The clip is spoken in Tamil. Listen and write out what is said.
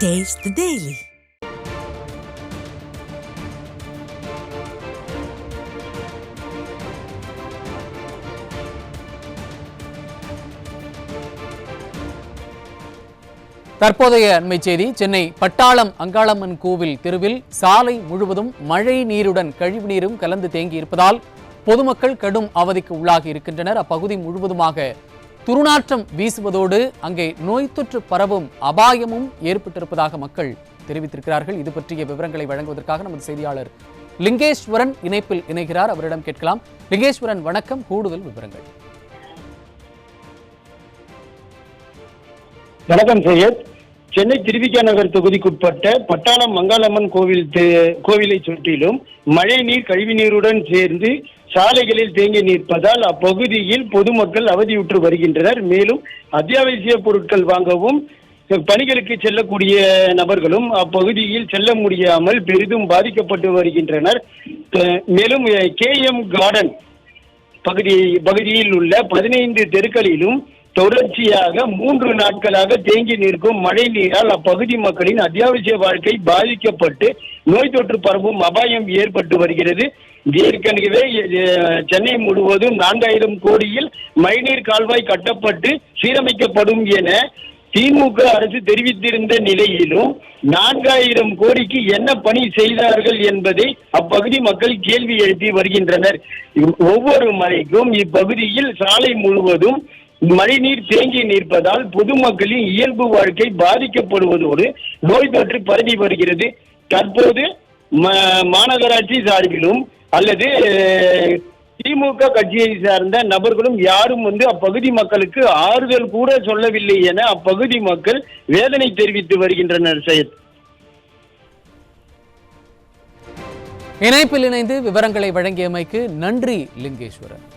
Taste the Daily. தற்போதைய அண்மை செய்தி. சென்னை பட்டாளம் அங்காளம்மன் கோவில் தெருவில் சாலை முழுவதும் மழை நீருடன் கழிவுநீரும் கலந்து தேங்கி இருப்பதால் பொதுமக்கள் கடும் அவதிக்கு உள்ளாகி இருக்கின்றனர். அப்பகுதி முழுவதுமாக துர்நாற்றம் வீசுவதோடு அங்கே நோய் தொற்று பரவும் அபாயமும் ஏற்பட்டிருப்பதாக மக்கள் தெரிவித்திருக்கிறார்கள். இது பற்றிய விவரங்களை வழங்குவதற்காக நமது செய்தியாளர் லிங்கேஸ்வரன் இணைப்பில் இணைகிறார். அவரிடம் கேட்கலாம். லிங்கேஸ்வரன், வணக்கம். கூடுதல் விவரங்கள். வணக்கம் சையத். சென்னை திருவிக நகர் தொகுதிக்குட்பட்ட பட்டாளம் மங்காளம்மன் கோவிலை சுற்றிலும் மழை நீர் கழிவு நீருடன் சேர்ந்து சாலைகளில் தேங்கி நிற்பதால் அப்பகுதியில் பொதுமக்கள் அவதியுற்று வருகின்றனர். மேலும் அத்தியாவசிய பொருட்கள் வாங்கவும் பணிகளுக்கு செல்லக்கூடிய நபர்களும் அப்பகுதியில் செல்ல முடியாமல் பெரிதும் பாதிக்கப்பட்டு வருகின்றனர். மேலும் KM கார்டன் பகுதியில் உள்ள 15 தெருக்களிலும் தொடர்ச்சியாக 3 நாட்களாக தேங்கி நிற்கும் மழை நீரால் அப்பகுதி மக்களின் அத்தியாவசிய வாழ்க்கை பாதிக்கப்பட்டு நோய் தொற்று பரவும் அபாயம் ஏற்பட்டு வருகிறது. ஏற்கனவே சென்னை முழுவதும் 4000 கோடியில் மழைநீர் கால்வாய் கட்டப்பட்டு சீரமைக்கப்படும் என திமுக அரசு தெரிவித்திருந்த நிலையிலும் 4000 கோடிக்கு என்ன பணி செய்தார்கள் என்பதை அப்பகுதி மக்கள் கேள்வி எழுப்பி வருகின்றனர். ஒவ்வொரு மழைக்கும் இப்பகுதியில் சாலை முழுவதும் மழைநீர் தேங்கி நிற்பதால் பொதுமக்களின் இயல்பு வாழ்க்கை பாதிக்கப்படுவதோடு நோய் தொற்று பரவி வருகிறது. தற்போது மாநகராட்சி சார்பிலும் அல்லது திமுக கட்சியை சார்ந்த நபர்களும் யாரும் அப்பகுதி மக்களுக்கு ஆறுதல் கூட சொல்லவில்லை என அப்பகுதி மக்கள் வேதனை தெரிவித்து வருகின்றனர். சையத், இணைப்பில் இணைந்து விவரங்களை வழங்கியமைக்கு நன்றி லிங்கேஸ்வரன்.